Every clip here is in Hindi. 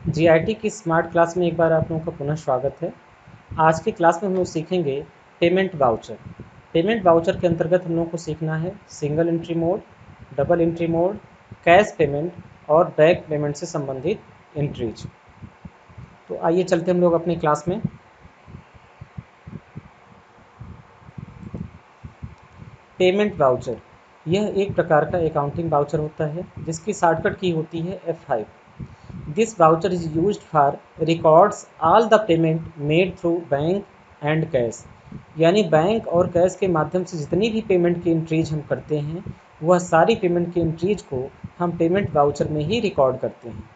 जीआईटी की स्मार्ट क्लास में एक बार आप लोगों का पुनः स्वागत है। आज की क्लास में हम लोग सीखेंगे पेमेंट वाउचर। पेमेंट वाउचर के अंतर्गत हम लोगों को सीखना है single entry mode, double entry mode, cash payment और बैक पेमेंट से संबंधित एंट्रीज। तो आइए चलते हम लोग अपनी क्लास में। पेमेंट वाउचर यह एक प्रकार का अकाउंटिंग वाउचर होता है जिसकी शॉर्टकट की होती है F5। This voucher is used for records all the payment made through bank and cash. यानी बैंक और कैश के माध्यम से जितनी भी पेमेंट की एंट्रीज हम करते हैं वह सारी पेमेंट की एंट्रीज को हम पेमेंट वाउचर में ही रिकॉर्ड करते हैं।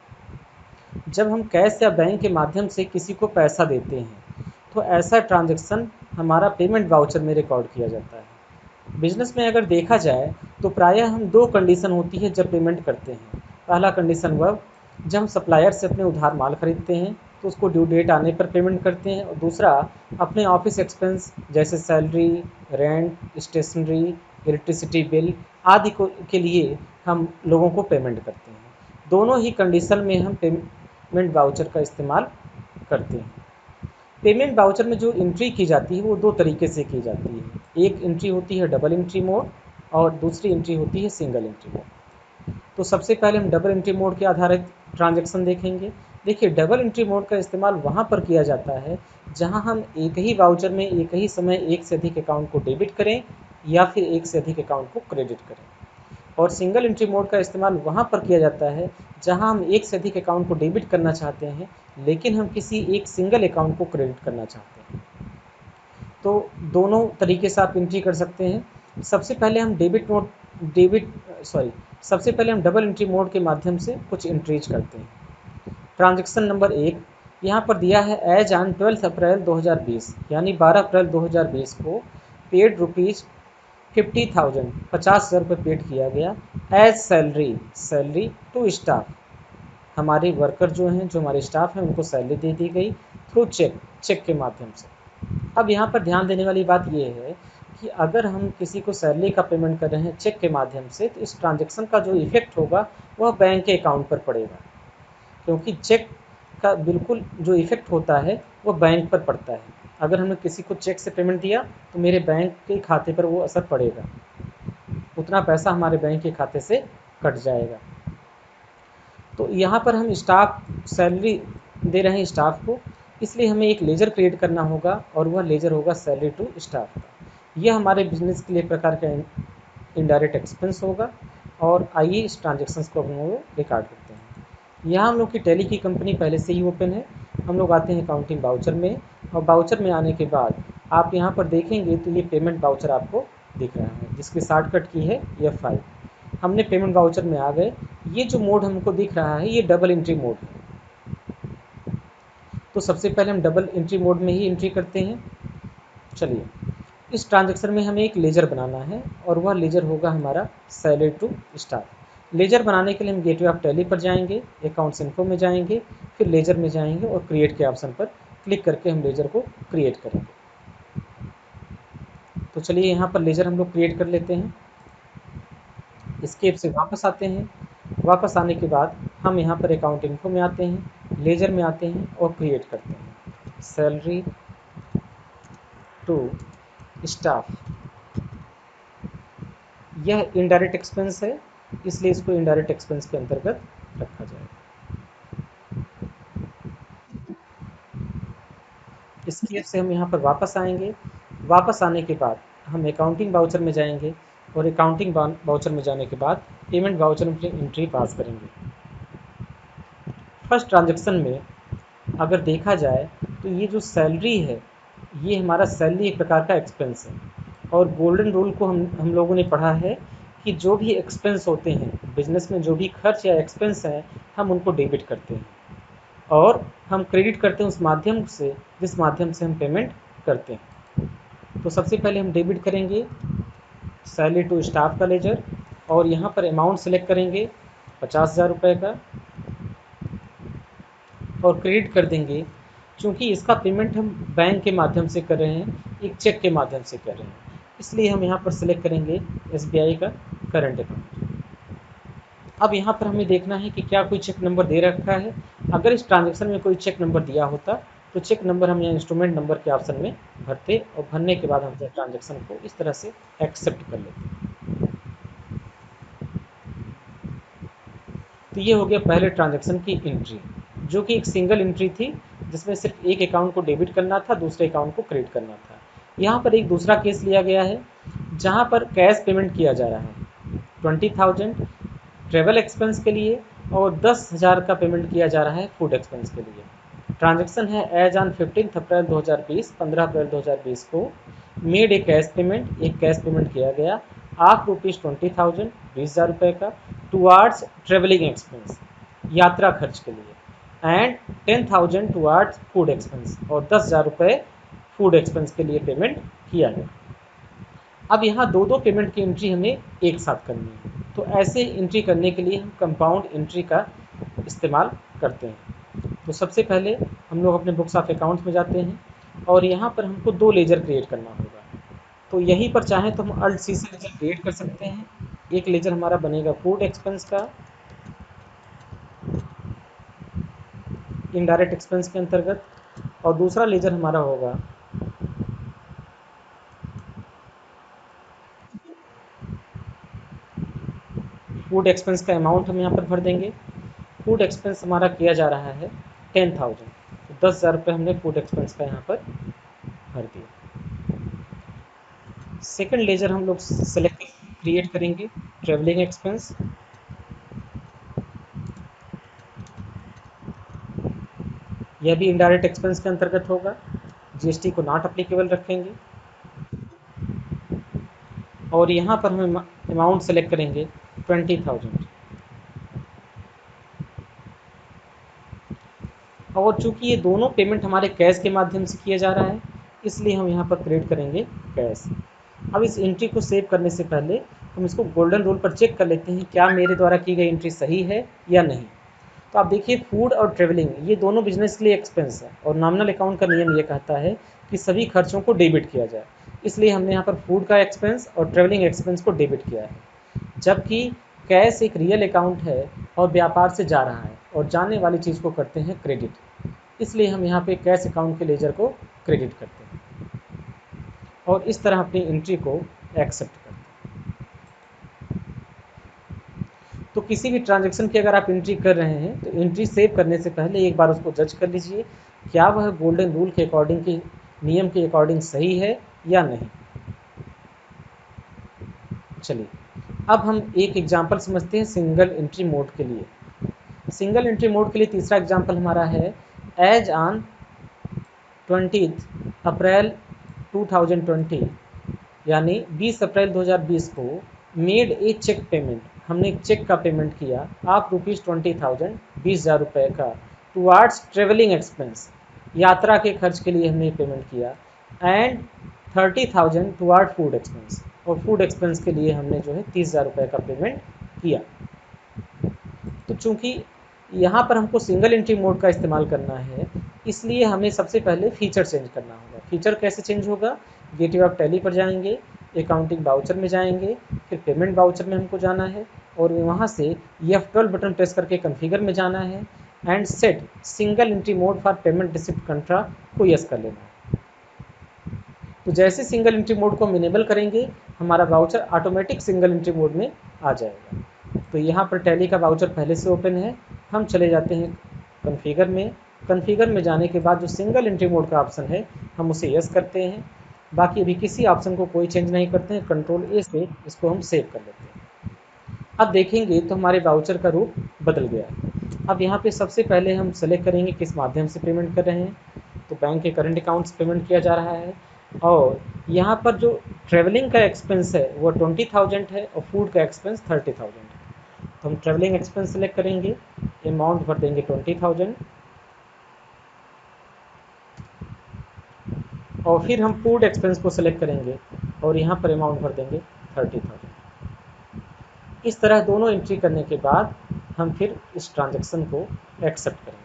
जब हम कैश या बैंक के माध्यम से किसी को पैसा देते हैं तो ऐसा ट्रांजैक्शन हमारा पेमेंट वाउचर में रिकॉर्ड किया जाता है। बिजनेस में अगर देखा जाए तो प्रायः हम दो कंडीशन होती है जब पेमेंट करते हैं। पहला कंडीशन वह जब हम सप्लायर से अपने उधार माल खरीदते हैं तो उसको ड्यू डेट आने पर पेमेंट करते हैं, और दूसरा अपने ऑफिस एक्सपेंस जैसे salary, rent, stationery, electricity bill आदि को के लिए हम लोगों को पेमेंट करते हैं। दोनों ही कंडीशन में हम पेमेंट वाउचर का इस्तेमाल करते हैं। पेमेंट वाउचर में जो एंट्री की जाती है वो दो तरीके से की जाती है। एक एंट्री होती है डबल एंट्री मोड और दूसरी एंट्री होती है सिंगल एंट्री मोड। तो सबसे पहले हम डबल एंट्री मोड के आधारित ट्रांजैक्शन देखेंगे। देखिए, डबल एंट्री मोड का इस्तेमाल वहाँ पर किया जाता है जहाँ हम एक ही वाउचर में एक ही समय एक से अधिक अकाउंट को डेबिट करें या फिर एक से अधिक अकाउंट को क्रेडिट करें। और सिंगल एंट्री मोड का इस्तेमाल वहाँ पर किया जाता है जहाँ हम एक से अधिक अकाउंट को डेबिट करना चाहते हैं लेकिन हम किसी एक सिंगल अकाउंट को क्रेडिट करना चाहते हैं। तो दोनों तरीके से आप एंट्री कर सकते हैं। सबसे पहले हम डबल एंट्री मोड के माध्यम से कुछ एंट्रीज करते हैं। ट्रांजैक्शन नंबर 1 यहाँ पर दिया है एज ऑन 12 अप्रैल 2020, यानी 12 अप्रैल 2020 को पेड रुपीज़ 50,000 50,000 रुपये पेड किया गया एज सैलरी टू स्टाफ। हमारे वर्कर जो हैं, जो हमारे स्टाफ हैं, उनको सैलरी दे दी गई थ्रू चेक के माध्यम से। अब यहाँ पर ध्यान देने वाली बात यह है कि अगर हम किसी को सैलरी का पेमेंट कर रहे हैं चेक के माध्यम से तो इस ट्रांजैक्शन का जो इफेक्ट होगा वह बैंक के अकाउंट पर पड़ेगा, क्योंकि चेक का बिल्कुल जो इफेक्ट होता है वो बैंक पर पड़ता है। अगर हमने किसी को चेक से पेमेंट दिया तो मेरे बैंक के खाते पर वो असर पड़ेगा, उतना पैसा हमारे बैंक के खाते से कट जाएगा। तो यहाँ पर हम सैलरी दे रहे हैं स्टाफ को, इसलिए हमें एक लेजर क्रिएट करना होगा और वह लेजर होगा सैलरी टू स्टाफ का। यह हमारे बिजनेस के लिए प्रकार का इनडायरेक्ट एक्सपेंस होगा। और आइए इस ट्रांजेक्शन्स को हम लोग रिकॉर्ड करते हैं। यहाँ हम लोग की टैली की कंपनी पहले से ही ओपन है। हम लोग आते हैं अकाउंटिंग वाउचर में, और वाउचर में आने के बाद आप यहाँ पर देखेंगे तो ये पेमेंट वाउचर आपको दिख रहा है जिसकी शॉर्टकट की है F5। हमने पेमेंट वाउचर में आ गए। ये जो मोड हमको दिख रहा है ये डबल एंट्री मोड है। तो सबसे पहले हम डबल एंट्री मोड में ही एंट्री करते हैं। चलिए, इस ट्रांजैक्शन में हमें एक लेजर बनाना है और वह लेजर होगा हमारा सैलरी टू स्टाफ। लेजर बनाने के लिए हम गेटवे ऑफ टैली पर जाएंगे, अकाउंट्स इन्फो में जाएंगे, फिर लेजर में जाएंगे और क्रिएट के ऑप्शन पर क्लिक करके हम लेजर को क्रिएट करेंगे। तो चलिए यहाँ पर लेजर हम लोग क्रिएट कर लेते हैं। एस्केप से वापस आते हैं। वापस आने के बाद हम यहाँ पर अकाउंट इन्फो में आते हैं, लेजर में आते हैं और क्रिएट करते हैं सैलरी टू स्टाफ। यह इनडायरेक्ट एक्सपेंस है, इसलिए इसको इनडायरेक्ट एक्सपेंस के अंतर्गत रखा जाएगा। एस्केप से हम यहाँ पर वापस आएंगे। वापस आने के बाद हम अकाउंटिंग वाउचर में जाएंगे और अकाउंटिंग वाउचर में जाने के बाद पेमेंट वाउचर में एंट्री पास करेंगे। फर्स्ट ट्रांजैक्शन में अगर देखा जाए तो ये जो सैलरी है ये हमारा सैलरी एक प्रकार का एक्सपेंस है। और गोल्डन रूल को हम लोगों ने पढ़ा है कि जो भी एक्सपेंस होते हैं बिजनेस में, जो भी खर्च या एक्सपेंस हैं, हम उनको डेबिट करते हैं और हम क्रेडिट करते हैं उस माध्यम से जिस माध्यम से हम पेमेंट करते हैं। तो सबसे पहले हम डेबिट करेंगे सैलरी टू स्टाफ का लेजर, और यहाँ पर अमाउंट सेलेक्ट करेंगे 50,000 रुपये का और क्रेडिट कर देंगे। चूँकि इसका पेमेंट हम बैंक के माध्यम से कर रहे हैं, एक चेक के माध्यम से कर रहे हैं, इसलिए हम यहाँ पर सेलेक्ट करेंगे SBI का करंट अकाउंट। अब यहाँ पर हमें देखना है कि क्या कोई चेक नंबर दे रखा है। अगर इस ट्रांजैक्शन में कोई चेक नंबर दिया होता तो चेक नंबर हम यहाँ इंस्ट्रूमेंट नंबर के ऑप्शन में भरते और भरने के बाद हम ट्रांजैक्शन को इस तरह से एक्सेप्ट कर लेते। तो ये हो गया पहले ट्रांजैक्शन की एंट्री, जो कि एक सिंगल एंट्री थी जिसमें सिर्फ एक अकाउंट को डेबिट करना था, दूसरे अकाउंट को क्रेडिट करना था। यहाँ पर एक दूसरा केस लिया गया है जहाँ पर कैश पेमेंट किया जा रहा है 20,000 ट्रैवल एक्सपेंस के लिए और 10,000 का पेमेंट किया जा रहा है फूड एक्सपेंस के लिए। ट्रांजैक्शन है एज ऑन 15 अप्रैल 2020, 15 अप्रैल 2020 को मेड ए कैश पेमेंट, एक कैश पेमेंट किया गया ऑफ ₹20,000, 20,000 रुपये का, टुवार्ड्स ट्रेवलिंग एक्सपेंस, यात्रा खर्च के लिए, एंड 10,000 टुवार्ड्स फूड एक्सपेंस, और 10,000 रुपये फूड एक्सपेंस के लिए पेमेंट किया गया। अब यहाँ दो दो पेमेंट की एंट्री हमें एक साथ करनी है, तो ऐसे एंट्री करने के लिए हम कंपाउंड एंट्री का इस्तेमाल करते हैं। तो सबसे पहले हम लोग अपने बुक्स ऑफ अकाउंट्स में जाते हैं और यहाँ पर हमको दो लेजर क्रिएट करना होगा। तो यहीं पर चाहें तो हम अल्ट सी से लेजर क्रिएट कर सकते हैं। एक लेजर हमारा बनेगा फूड एक्सपेंस का, इनडायरेक्ट एक्सपेंस के अंतर्गत, और दूसरा लेजर हमारा होगा फूड एक्सपेंस का अमाउंट हम यहाँ पर भर देंगे। फूड एक्सपेंस हमारा किया जा रहा है 10,000, तो 10,000 रुपये हमने फूड एक्सपेंस का यहाँ पर भर दिया। सेकंड लेजर हम लोग सेलेक्ट क्रिएट करेंगे ट्रेवलिंग एक्सपेंस, यह भी इनडायरेक्ट एक्सपेंस के अंतर्गत होगा, जीएसटी को नॉट अप्लीकेबल रखेंगे, और यहाँ पर हम अमाउंट सेलेक्ट करेंगे 20,000। और चूंकि ये दोनों पेमेंट हमारे कैश के माध्यम से किया जा रहा है, इसलिए हम यहाँ पर क्रिएट करेंगे कैश। अब इस एंट्री को सेव करने से पहले हम इसको गोल्डन रूल पर चेक कर लेते हैं क्या मेरे द्वारा की गई एंट्री सही है या नहीं। तो आप देखिए फूड और ट्रेवलिंग ये दोनों बिजनेस के लिए एक्सपेंस है और नॉमिनल अकाउंट का नियम ये कहता है कि सभी खर्चों को डेबिट किया जाए, इसलिए हमने यहाँ पर फूड का एक्सपेंस और ट्रेवलिंग एक्सपेंस को डेबिट किया है। जबकि कैश एक रियल अकाउंट है और व्यापार से जा रहा है और जाने वाली चीज़ को करते हैं क्रेडिट, इसलिए हम यहाँ पे कैश अकाउंट के लेजर को क्रेडिट करते हैं और इस तरह अपनी एंट्री को एक्सेप्ट करते हैं। तो किसी भी ट्रांजैक्शन की अगर आप एंट्री कर रहे हैं तो एंट्री सेव करने से पहले एक बार उसको जज कर लीजिए क्या वह गोल्डन रूल के अकॉर्डिंग के नियम के अकॉर्डिंग सही है या नहीं। चलिए अब हम एक एग्जांपल समझते हैं सिंगल एंट्री मोड के लिए। सिंगल एंट्री मोड के लिए तीसरा एग्जांपल हमारा है एज ऑन 20 अप्रैल 2020, यानी 20 अप्रैल 2020 को मेड ए चेक पेमेंट, हमने एक चेक का पेमेंट किया आप ₹20,000, 20,000 रुपये का, टुवार्ड्स ट्रेवलिंग एक्सपेंस, यात्रा के खर्च के लिए हमने पेमेंट किया, एंड 30,000 टुवार्ड फूड एक्सपेंस, और फूड एक्सपेंस के लिए हमने जो है 30,000 रुपये का पेमेंट किया। तो चूंकि यहाँ पर हमको सिंगल एंट्री मोड का इस्तेमाल करना है, इसलिए हमें सबसे पहले फीचर चेंज करना होगा। फीचर कैसे चेंज होगा, गेटवे ऑफ टैली पर जाएंगे, अकाउंटिंग वाउचर में जाएंगे, फिर पेमेंट वाउचर में हमको जाना है और वहाँ से F12 बटन प्रेस करके कॉन्फ़िगर में जाना है and set single entry mode for payment receipt contra को यस कर लेना है। तो जैसे सिंगल एंट्री मोड को हम इनेबल करेंगे हमारा voucher automatic single entry mode में आ जाएगा। तो यहाँ पर टैली का वाउचर पहले से ओपन है, हम चले जाते हैं कॉन्फ़िगर में। कॉन्फ़िगर में जाने के बाद जो सिंगल एंट्री मोड का ऑप्शन है हम उसे यस करते हैं, बाकी अभी किसी ऑप्शन को कोई चेंज नहीं करते हैं, कंट्रोल ए से इसको हम सेव कर लेते हैं। अब देखेंगे तो हमारे वाउचर का रूप बदल गया है। अब यहाँ पे सबसे पहले हम सेलेक्ट करेंगे किस माध्यम से पेमेंट कर रहे हैं, तो बैंक के करंट अकाउंट से पेमेंट किया जा रहा है और यहाँ पर जो ट्रैवलिंग का एक्सपेंस है वो 20,000 है और फूड का एक्सपेंस 30,000 है। तो हम ट्रैवलिंग एक्सपेंस सेलेक्ट करेंगे, अमाउंट भर देंगे 20,000 और फिर हम फूड एक्सपेंस को सेलेक्ट करेंगे और यहाँ पर अमाउंट भर देंगे 30,000। इस तरह दोनों एंट्री करने के बाद हम फिर इस ट्रांजैक्शन को एक्सेप्ट करेंगे।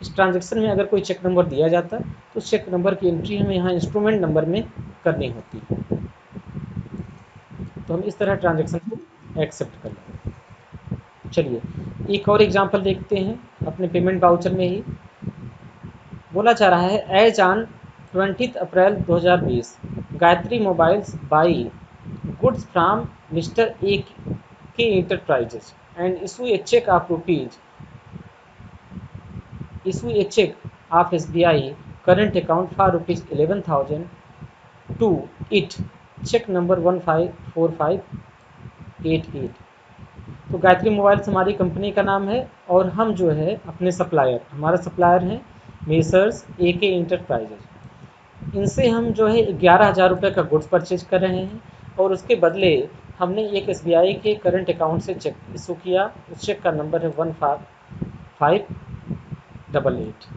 इस ट्रांजैक्शन में अगर कोई चेक नंबर दिया जाता तो चेक नंबर की एंट्री हमें यहाँ इंस्ट्रूमेंट नंबर में करनी होती है। तो हम इस तरह ट्रांजैक्शन को एक्सेप्ट कर लेंगे। चलिए एक और एग्जांपल देखते हैं अपने पेमेंट वाउचर में ही। बोला जा रहा है as on 20 April 2020 Gayatri mobiles buy goods from mister A K enterprises and issue a check of SBI current account for rupees 11,000 to it, check number 154588। तो गायत्री मोबाइल्स हमारी कंपनी का नाम है और हम जो है अपने सप्लायर, हमारा सप्लायर है मेसर्स ए के इंटरप्राइजेज, इनसे हम जो है 11,000 रुपये का गुड्स परचेज कर रहे हैं और उसके बदले हमने एक SBI के करंट अकाउंट से चेक इशू किया। उस चेक का नंबर है 155588।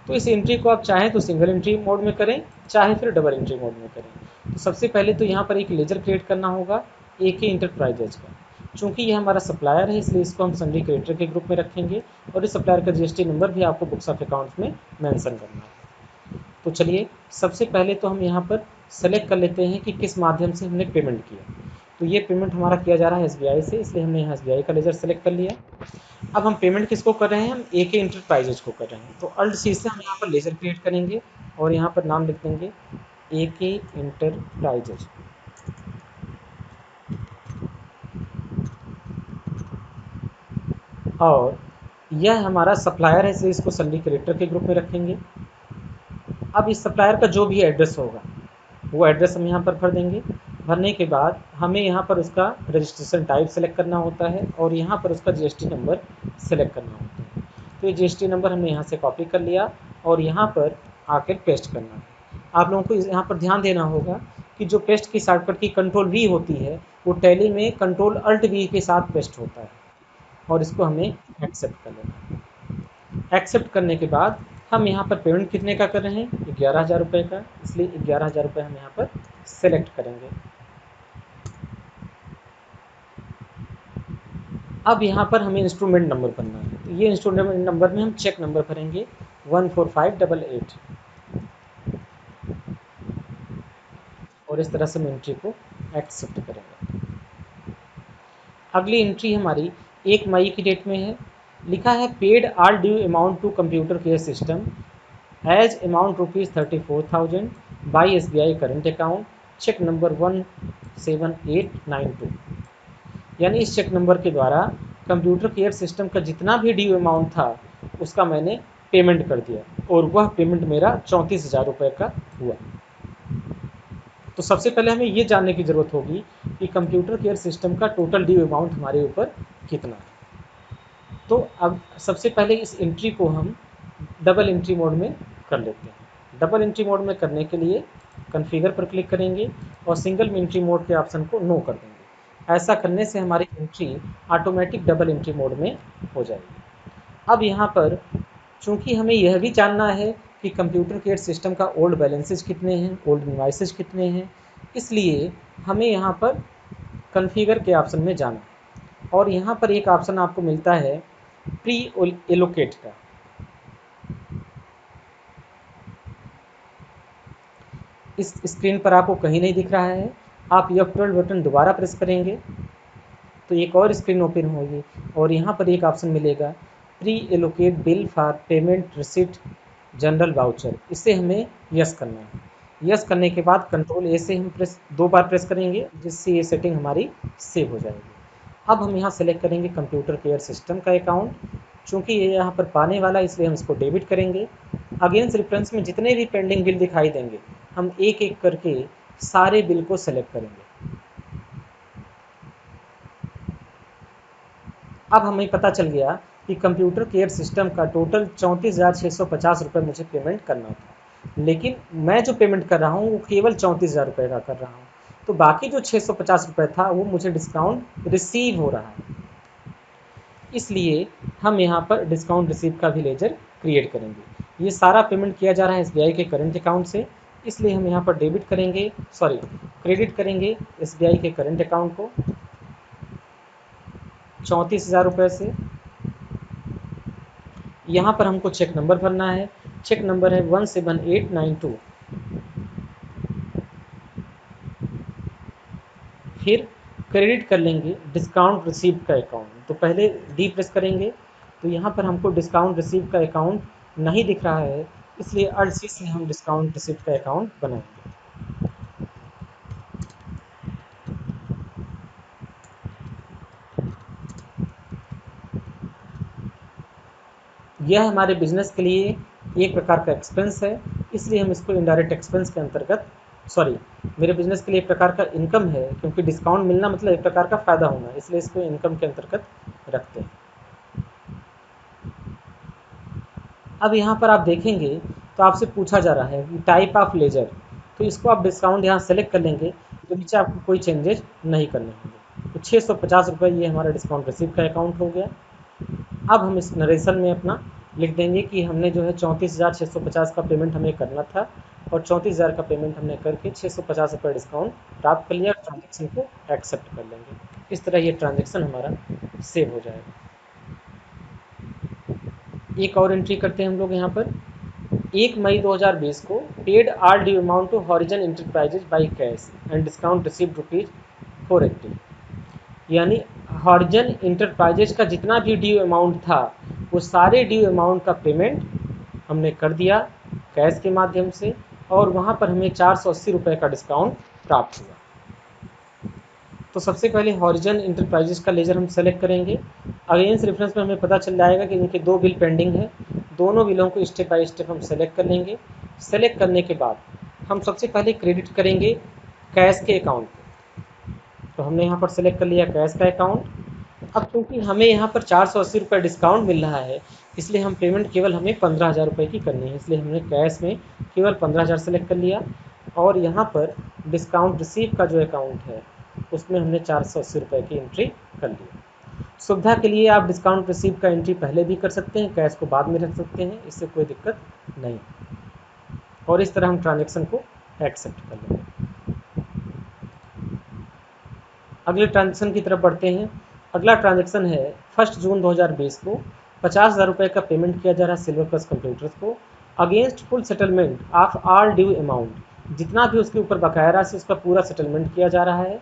तो इस एंट्री को आप चाहें तो सिंगल एंट्री मोड में करें, चाहे फिर डबल एंट्री मोड में करें। तो सबसे पहले तो यहाँ पर एक लेजर क्रिएट करना होगा ए के इंटरप्राइजेज का। चूँकि ये हमारा सप्लायर है इसलिए इसको हम सन्ड्री क्रेडिटर के ग्रुप में रखेंगे और इस सप्लायर का GST नंबर भी आपको बुक्स ऑफ अकाउंट्स में मेंशन करना है। तो चलिए सबसे पहले तो हम यहाँ पर सेलेक्ट कर लेते हैं कि किस माध्यम से हमने पेमेंट किया। तो ये पेमेंट हमारा किया जा रहा है SBI से, इसलिए हमने यहाँ SBI का लेजर सेलेक्ट कर लिया। अब हम पेमेंट किसको कर रहे हैं, हम ए के इंटरप्राइजेज को कर रहे हैं। तो अल्ट सी से हम यहाँ पर लेजर क्रिएट करेंगे और यहाँ पर नाम लिख देंगे ए के इंटरप्राइजेज। और यह हमारा सप्लायर है इसलिए इसको सन्ड्री क्रेडिटर के ग्रुप में रखेंगे। अब इस सप्लायर का जो भी एड्रेस होगा वो एड्रेस हम यहाँ पर भर देंगे। भरने के बाद हमें यहाँ पर उसका रजिस्ट्रेशन टाइप सेलेक्ट करना होता है और यहाँ पर उसका GST नंबर सेलेक्ट करना होता है। तो ये GST नंबर हमने यहाँ से कॉपी कर लिया और यहाँ पर आकर पेस्ट करना है। आप लोगों को यहाँ पर ध्यान देना होगा कि जो पेस्ट की शॉर्टकट की कंट्रोल V होती है वो टैली में कंट्रोल अल्ट V के साथ पेस्ट होता है और इसको हमें एक्सेप्ट कर लेना है। एक्सेप्ट करने के बाद हम यहाँ पर पेमेंट कितने का कर रहे हैं, 11,000 रुपये का, इसलिए 11,000 रुपये हम यहाँ पर सेलेक्ट करेंगे। अब यहाँ पर हमें इंस्ट्रूमेंट नंबर भरना है। तो ये इंस्ट्रूमेंट नंबर में हम चेक नंबर भरेंगे 14588 और इस तरह से हम एंट्री को एक्सेप्ट करेंगे। अगली एंट्री हमारी 1 मई की डेट में है। लिखा है paid all due amount to computer care system as amount ₹34,000 by SBI current account, cheque number 17892। यानी इस चेक नंबर के द्वारा कंप्यूटर केयर सिस्टम का जितना भी ड्यू अमाउंट था उसका मैंने पेमेंट कर दिया और वह पेमेंट मेरा 34,000 रुपये का हुआ। तो सबसे पहले हमें ये जानने की ज़रूरत होगी कि कंप्यूटर केयर सिस्टम का टोटल ड्यू अमाउंट हमारे ऊपर कितना है। तो अब सबसे पहले इस एंट्री को हम डबल एंट्री मोड में कर लेते हैं। डबल एंट्री मोड में करने के लिए कॉन्फ़िगर पर क्लिक करेंगे और सिंगल एंट्री मोड के ऑप्शन को नो कर देंगे। ऐसा करने से हमारी entry automatic double entry mode में हो जाएगी। अब यहाँ पर चूँकि हमें यह भी जानना है कि कंप्यूटर केयर सिस्टम का ओल्ड बैलेंसेज कितने हैं, ओल्ड इनवॉइसेज कितने हैं, इसलिए हमें यहाँ पर कॉन्फ़िगर के ऑप्शन में जाना और यहाँ पर एक ऑप्शन आपको मिलता है प्री एलोकेट का। इस स्क्रीन पर आपको कहीं नहीं दिख रहा है। आप F12 बटन दोबारा प्रेस करेंगे तो एक और स्क्रीन ओपन होगी और यहाँ पर एक ऑप्शन मिलेगा pre allocate bill for payment receipt general voucher. इसे हमें यस करना है। यस करने के बाद कंट्रोल ए से हम दो बार प्रेस करेंगे जिससे ये सेटिंग हमारी सेव हो जाएगी। अब हम यहाँ सेलेक्ट करेंगे कंप्यूटर केयर सिस्टम का अकाउंट। चूँकि ये यहाँ पर पाने वाला है इसलिए हम इसको डेबिट करेंगे। अगेंस्ट रेफरेंस में जितने भी पेंडिंग बिल दिखाई देंगे हम एक एक करके सारे बिल को सेलेक्ट करेंगे। अब हमें पता चल गया कि कंप्यूटर केयर सिस्टम का टोटल 34,650 रुपये मुझे पेमेंट करना था, लेकिन मैं जो पेमेंट कर रहा हूँ वो केवल 34,000 रुपये का कर रहा हूँ। तो बाकी जो 650 रुपये था वो मुझे डिस्काउंट रिसीव हो रहा है, इसलिए हम यहाँ पर डिस्काउंट रिसीव का भी लेजर क्रिएट करेंगे। ये सारा पेमेंट किया जा रहा है SBI के करंट अकाउंट से, इसलिए हम यहाँ पर क्रेडिट करेंगे SBI के करंट अकाउंट को 34,000 रुपये से। यहाँ पर हमको चेक नंबर भरना है। चेक नंबर है 17892। फिर क्रेडिट कर लेंगे डिस्काउंट रिसीव का अकाउंट। तो पहले डी प्रेस करेंगे तो यहाँ पर हमको डिस्काउंट रिसीव का अकाउंट नहीं दिख रहा है, इसलिए अल्ट सी से हम डिस्काउंट रिसीव का अकाउंट बनाएंगे। यह हमारे बिजनेस के लिए एक प्रकार का एक्सपेंस है, इसलिए हम इसको इनडायरेक्ट एक्सपेंस के अंतर्गत, सॉरी, मेरे बिजनेस के लिए एक प्रकार का इनकम है, क्योंकि डिस्काउंट मिलना मतलब एक प्रकार का फ़ायदा होना, इसलिए इसको इनकम के अंतर्गत रखते हैं। अब यहाँ पर आप देखेंगे तो आपसे पूछा जा रहा है कि टाइप ऑफ लेजर, तो इसको आप डिस्काउंट यहाँ सेलेक्ट कर लेंगे तो नीचे आपको कोई चेंजेज नहीं करने होंगे। तो 650 रुपये ये हमारा डिस्काउंट रिसीव का अकाउंट हो गया। अब हम इस नरेशन में अपना लिख देंगे कि हमने जो है 34,650 का पेमेंट हमें करना था और 34,000 का पेमेंट हमने करके 650 रुपये डिस्काउंट प्राप्त कर लिया, ट्रांजेक्शन को एक्सेप्ट कर लेंगे। इस तरह ये ट्रांजेक्शन हमारा सेव हो जाएगा। एक और एंट्री करते हैं हम लोग यहाँ पर। 1 मई 2020 को paid our due amount to Horizon Enterprises by cash and discount received ₹480। यानी हॉरिजन इंटरप्राइजेज का जितना भी ड्यू अमाउंट था वो सारे ड्यू अमाउंट का पेमेंट हमने कर दिया कैश के माध्यम से, और वहाँ पर हमें 480 रुपये का डिस्काउंट प्राप्त हुआ। तो सबसे पहले हॉरिजन इंटरप्राइजेज का लेजर हम सेलेक्ट करेंगे। अगेंस्ट रेफरेंस में हमें पता चल जाएगा कि इनके 2 बिल पेंडिंग है। दोनों बिलों को स्टेप बाय स्टेप हम सेलेक्ट कर लेंगे। सेलेक्ट करने के बाद हम सबसे पहले क्रेडिट करेंगे कैश के अकाउंट को। तो हमने यहाँ पर सेलेक्ट कर लिया कैश का अकाउंट। अब क्योंकि हमें यहाँ पर 480 रुपये डिस्काउंट मिल रहा है, इसलिए हम पेमेंट केवल हमें 15,000 रुपये की करनी है, इसलिए हमने कैश में केवल 15,000 सेलेक्ट कर लिया। और यहाँ पर डिस्काउंट रिसीव का जो अकाउंट है उसमें हमने 480 रुपये की एंट्री कर ली। सुविधा के लिए आप डिस्काउंट रिसीव का एंट्री पहले भी कर सकते हैं, कैश को बाद में रख सकते हैं, इससे कोई दिक्कत नहीं। और इस तरह हम ट्रांजेक्शन को एक्सेप्ट कर लेंगे। अगले ट्रांजेक्शन की तरफ बढ़ते हैं। अगला ट्रांजेक्शन है 1 जून 2020 को 50,000 रुपये का पेमेंट किया जा रहा है सिल्वर प्लस कंप्यूटर्स को against full settlement of all due amount. जितना भी उसके ऊपर बकाया राशि उसका पूरा सेटलमेंट किया जा रहा है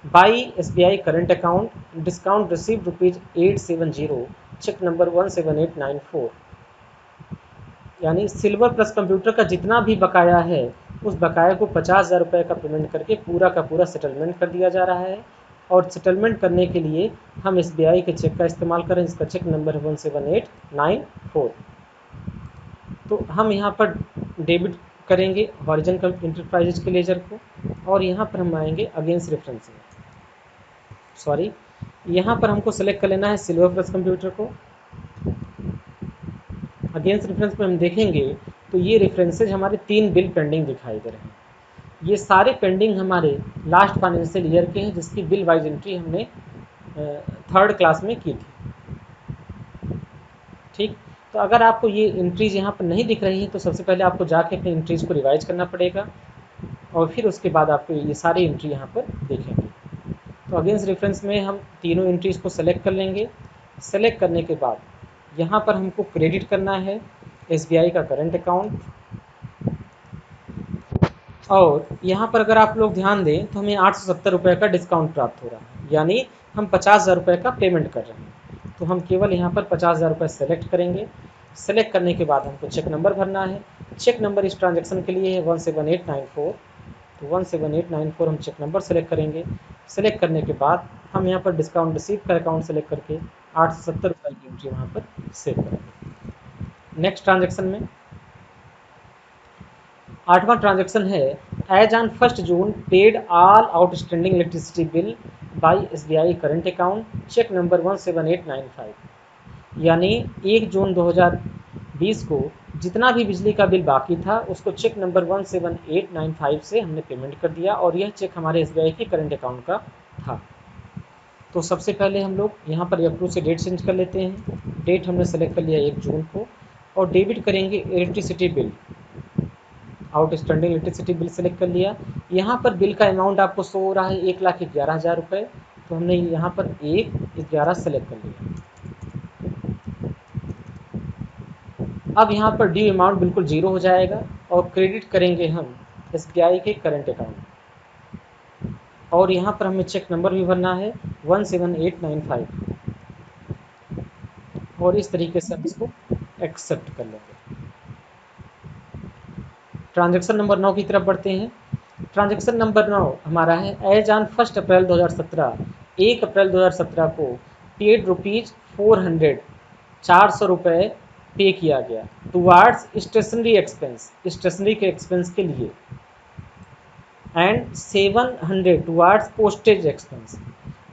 by SBI current account, discount receive ₹870, cheque number 17894। यानी सिल्वर प्लस कंप्यूटर का जितना भी बकाया है उस बकाया को 50,000 रुपये का पेमेंट करके पूरा का पूरा सेटलमेंट कर दिया जा रहा है। और सेटलमेंट करने के लिए हम SBI के चेक का इस्तेमाल करें, जिसका चेक नंबर है 17894। तो हम यहाँ पर डेबिट करेंगे हॉरिजन इंटरप्राइजेज के लेजर को, और यहाँ पर हम आएंगे अगेंस्ट रेफरेंस में, सॉरी, यहाँ पर हमको सेलेक्ट कर लेना है सिल्वर प्लस कंप्यूटर को। अगेंस्ट रेफरेंस में हम देखेंगे तो ये रेफरेंसेज हमारे 3 बिल पेंडिंग दिखाई दे रहे हैं। ये सारे पेंडिंग हमारे लास्ट फाइनेंशियल ईयर के हैं, जिसकी बिल वाइज एंट्री हमने 3rd क्लास में की थी। ठीक, तो अगर आपको ये एंट्रीज यहाँ पर नहीं दिख रही हैं तो सबसे पहले आपको जाके अपनी एंट्रीज को रिवाइज करना पड़ेगा, और फिर उसके बाद आपको ये सारी एंट्री यहाँ पर देखेंगे। तो अगेंस्ट रेफरेंस में हम तीनों एंट्रीज को सेलेक्ट कर लेंगे। सेलेक्ट करने के बाद यहाँ पर हमको क्रेडिट करना है SBI का करंट अकाउंट, और यहाँ पर अगर आप लोग ध्यान दें तो हमें 870 रुपये का डिस्काउंट प्राप्त हो रहा है, यानी हम 50,000 रुपये का पेमेंट कर रहे हैं। तो हम केवल यहाँ पर 50,000 रुपये सेलेक्ट करेंगे। सेलेक्ट करने के बाद हमको चेक नंबर भरना है। चेक नंबर इस ट्रांजेक्शन के लिए है 17894। तो 17894 हम चेक नंबर सेलेक्ट करेंगे। सेलेक्ट करने के बाद हम यहाँ पर डिस्काउंट रिसीव का अकाउंट सेलेक्ट करके 870 रुपये की एंट्री वहाँ पर सेव करेंगे। नेक्स्ट ट्रांजेक्शन में 8वां ट्रांजेक्शन है as on 1 June paid all outstanding electricity bill by SBI current account, cheque number 17895। यानी 1 जून 2020 को जितना भी बिजली का बिल बाकी था उसको चेक नंबर 17895 से हमने पेमेंट कर दिया, और यह चेक हमारे SBI के करंट अकाउंट का था। तो सबसे पहले हम लोग यहाँ पर अप्रूव से डेट चेंज कर लेते हैं। डेट हमने सेलेक्ट कर लिया 1 जून को, और डेबिट करेंगे electricity bill, outstanding electricity bill select कर लिया। यहाँ पर बिल का अमाउंट आपको शो हो रहा है 1,11,000 रुपये, तो हमने यहाँ पर 1,11 सेलेक्ट कर लिया। अब यहाँ पर ड्यू अमाउंट बिल्कुल 0 हो जाएगा, और क्रेडिट करेंगे हम SBI के करंट अकाउंट। और यहाँ पर हमें चेक नंबर भी भरना है 17895 और इस तरीके से हम इसको एक्सेप्ट कर लेंगे। ट्रांजैक्शन नंबर 9 की तरफ बढ़ते हैं। ट्रांजैक्शन नंबर 9 हमारा है एज ऑन 1 अप्रैल 2017, 1 अप्रैल 2017 को पेड रुपीज 400 ₹400 पे किया गया टुवार्ड्स स्टेशनरी एक्सपेंस, स्टेशनरी के एक्सपेंस के लिए, एंड 700 टुवार्ड्स पोस्टेज एक्सपेंस।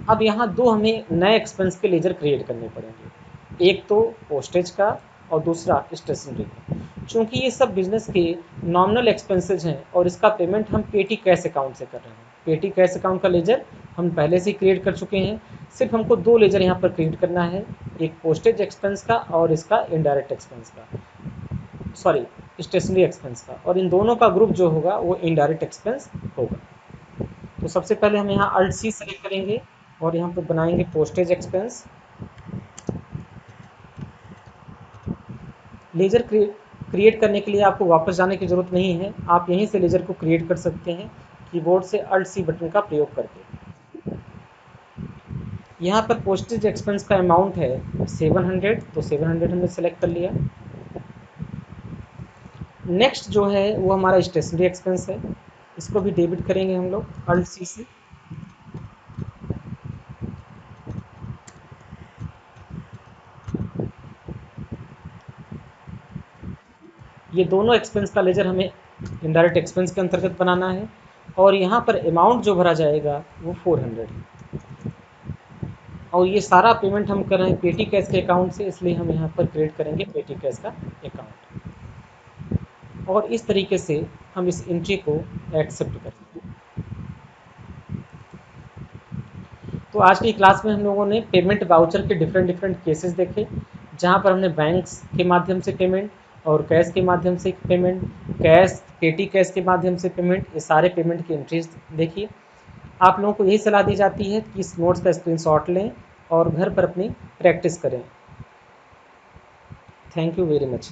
अब यहाँ दो हमें नए एक्सपेंस के लेजर क्रिएट करने पड़ेंगे, एक तो पोस्टेज का और दूसरा स्टेशनरी का। चूँकि ये सब बिजनेस के नॉमिनल एक्सपेंसेज हैं और इसका पेमेंट हम पेटी कैश अकाउंट से कर रहे हैं। पेटी कैश अकाउंट का लेजर हम पहले से क्रिएट कर चुके हैं, सिर्फ हमको दो लेजर यहाँ पर क्रिएट करना है, एक पोस्टेज एक्सपेंस का और इसका इनडायरेक्ट एक्सपेंस का, सॉरी स्टेशनरी एक्सपेंस का, और इन दोनों का ग्रुप जो होगा वो इनडायरेक्ट एक्सपेंस होगा। तो सबसे पहले हम यहाँ अल्ट सी सेलेक्ट करेंगे और यहाँ पर बनाएंगे पोस्टेज एक्सपेंस। लेजर क्रिएट करने के लिए आपको वापस जाने की ज़रूरत नहीं है, आप यहीं से लेजर को क्रिएट कर सकते हैं कीबोर्ड से अल्ट सी बटन का प्रयोग करके। यहाँ पर पोस्टेज एक्सपेंस का अमाउंट है 700, तो 700 हमने सेलेक्ट कर लिया। नेक्स्ट जो है वो हमारा स्टेशनरी एक्सपेंस है, इसको भी डेबिट करेंगे हम लोग अल्ट सी से। ये दोनों एक्सपेंस का लेजर हमें इनडायरेक्ट एक्सपेंस के अंतर्गत बनाना है और यहाँ पर अमाउंट जो भरा जाएगा वो 400 है। और ये सारा पेमेंट हम कर रहे हैं पेटी कैश के अकाउंट से, इसलिए हम यहाँ पर क्रिएट करेंगे पेटी कैश का अकाउंट और इस तरीके से हम इस एंट्री को एक्सेप्ट करेंगे। तो आज की क्लास में हम लोगों ने पेमेंट वाउचर के डिफरेंट केसेस देखे, जहाँ पर हमने बैंक्स के माध्यम से पेमेंट और कैश के माध्यम से पेमेंट, कैश पेटी कैश के माध्यम से पेमेंट, ये सारे पेमेंट की एंट्रीज देखिए। आप लोगों को यही सलाह दी जाती है कि इस नोट्स का स्क्रीनशॉट लें और घर पर अपनी प्रैक्टिस करें। Thank you very much.